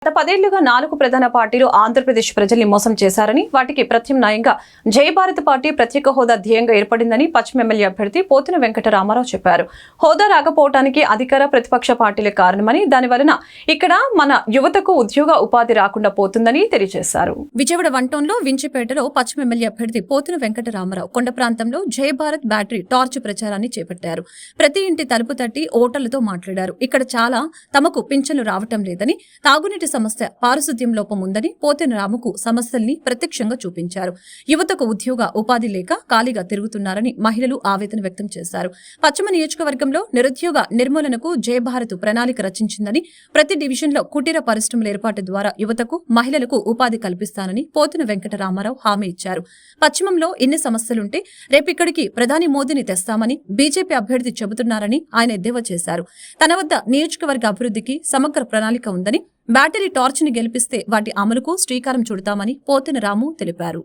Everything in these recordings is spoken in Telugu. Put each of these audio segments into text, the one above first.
గత 10 ఏళ్లుగా 4 ప్రధాన పార్టీలు ఆంధ్రప్రదేశ్ ప్రజల్ని మోసం చేశారని, వాటికి ప్రత్యామ్నాయంగా జై భారత్ పార్టీ ప్రత్యేక హోదా ధ్యేయంగా ఏర్పడిందని పశ్చిమ ఎమ్మెల్యే అభ్యర్థి పోతిన వెంకట రామారావు చెప్పారు. హోదా రాకపోవడానికి అధికార ప్రతిపక్ష పార్టీలే కారణమని, దానివలన ఇక్కడ మన యువతకు ఉద్యోగ ఉపాధి రాకుండా పోతుందని తెలియజేశారు. విజయవాడ వంటోన్లో వించిపేటలో పశ్చిమ ఎమ్మెల్యే అభ్యర్థి పోతిన వెంకట రామారావు కొండ ప్రాంతంలో జై భారత్ బ్యాటరీ టార్చ్ ప్రచారాన్ని చేపట్టారు. ప్రతి ఇంటి తలుపు తట్టి ఓటర్లతో మాట్లాడారు. ఇక్కడ చాలా తమకు పింఛన్లు రావటం లేదని, తాగునీటి సమస్య, పారిశుద్ధ్యం లోపం ఉందని పోతిన రాముకు సమస్యల్ని ప్రత్యక్షంగా చూపించారు. యువతకు ఉద్యోగ ఉపాధి లేక ఖాళీగా తిరుగుతున్నారని మహిళలు ఆవేదన వ్యక్తం చేశారు. పశ్చిమ నియోజకవర్గంలో నిరుద్యోగ నిర్మూలనకు జై భారత్ ప్రణాళిక రచించిందని, ప్రతి డివిజన్లో కుటీర పరిశ్రమల ఏర్పాటు ద్వారా యువతకు, మహిళలకు ఉపాధి కల్పిస్తానని పోతిన వెంకట రామారావు హామీ ఇచ్చారు. పశ్చిమంలో ఎన్ని సమస్యలుంటే రేపిక్కడికి ప్రధాని మోదీని తెస్తామని బీజేపీ అభ్యర్థి చెబుతున్నారని ఆయన ఎద్దేవా చేశారు. తన వద్ద నియోజకవర్గ అభివృద్ధికి సమగ్ర ప్రణాళిక ఉందని, బ్యాటరీ టార్చ్ ని గెలిపిస్తే వాటి అమలుకు శ్రీకారం చుడతామని పోతిన రాము తెలిపారు.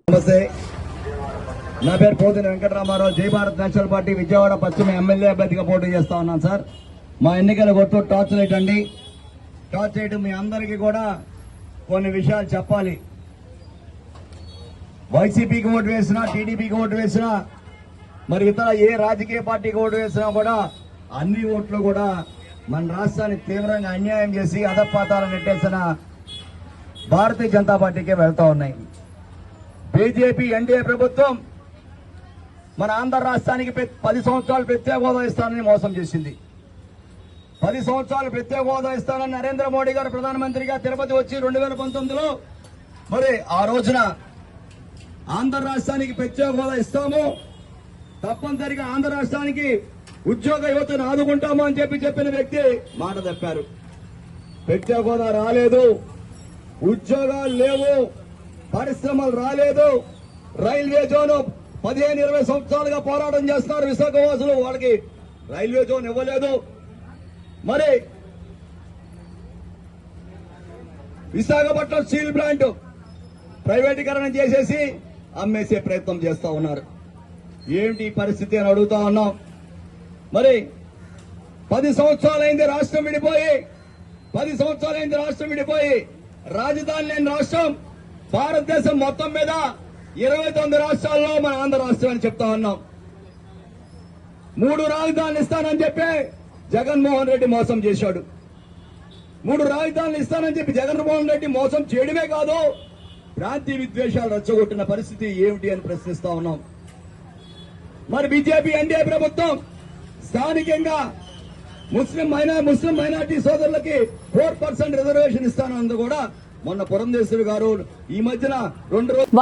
నా పేరు పోతిన వెంకటరామారావు. జై భారత్ నేషనల్ పార్టీ విజయవాడ పశ్చిమ ఎమ్మెల్యే అభ్యర్థిగా పోటీ చేస్తా ఉన్నాను సార్. మా ఎన్నికల గుర్తు టార్చ్ లైట్ అండి. టార్చ్ లైట్ మీ అందరికీ కూడా కొన్ని విషయాలు చెప్పాలి. వైసీపీకి ఓటు వేసినా, టీడీపీకి ఓటు వేసినా, మరి ఇతర ఏ రాజకీయ పార్టీకి ఓటు వేసినా కూడా అన్ని ఓట్లు కూడా మన రాష్ట్రాన్ని తీవ్రంగా అన్యాయం చేసి అధపాతాలను నెట్టేసిన భారతీయ జనతా పార్టీకే వెళ్తా ఉన్నాయి. బీజేపీ ఎన్డీఏ ప్రభుత్వం మన ఆంధ్ర రాష్ట్రానికి 10 సంవత్సరాలు ప్రత్యేక హోదా ఇస్తానని మోసం చేసింది. 10 సంవత్సరాలు ప్రత్యేక హోదా ఇస్తానని నరేంద్ర మోడీ గారు ప్రధానమంత్రిగా తిరుపతి వచ్చి 2019లో మరి ఆ రోజున ఆంధ్ర రాష్ట్రానికి ప్రత్యేక హోదా ఇస్తాము, తప్పనిసరిగా ఆంధ్ర రాష్ట్రానికి ఉద్యోగ యువతను ఆదుకుంటాము అని చెప్పిన వ్యక్తి మాట తప్పారు. ప్రత్యేక హోదా రాలేదు, ఉద్యోగాలు లేవు, పరిశ్రమలు రాలేదు. రైల్వే జోన్ 15-20 సంవత్సరాలుగా పోరాటం చేస్తున్నారు విశాఖ వాసులు, వాళ్ళకి రైల్వే జోన్ ఇవ్వలేదు. మరి విశాఖపట్నం స్టీల్ ప్లాంట్ ప్రైవేటీకరణ చేసేసి అమ్మేసే ప్రయత్నం చేస్తా ఉన్నారు. ఏంటి పరిస్థితి అని అడుగుతా ఉన్నాం. మరి 10 సంవత్సరాలైంది రాష్ట్రం విడిపోయి, 10 సంవత్సరాలైంది రాష్ట్రం విడిపోయి, రాజధాని లేని రాష్ట్రం భారతదేశం మొత్తం మీద 29 రాష్ట్రాల్లో మన ఆంధ్ర రాష్ట్రం అని చెప్తా ఉన్నాం. 3 రాజధానులు ఇస్తానని చెప్పి జగన్మోహన్ రెడ్డి మోసం చేశాడు. 3 రాజధానులు ఇస్తానని చెప్పి జగన్మోహన్ రెడ్డి మోసం చేయడమే కాదు, ప్రాంతీయ విద్వేషాలు రెచ్చగొట్టిన పరిస్థితి ఏమిటి అని ప్రశ్నిస్తా ఉన్నాం. మరి బీజేపీ ఎన్డీఏ ప్రభుత్వం స్థానికంగా ముస్లిం మైనార్టీ సోదరులకి 4% రిజర్వేషన్ ఇస్తానందు కూడా మొన్న పురంధేశ్వరి గారు ఈ మధ్యన 2 రోజులు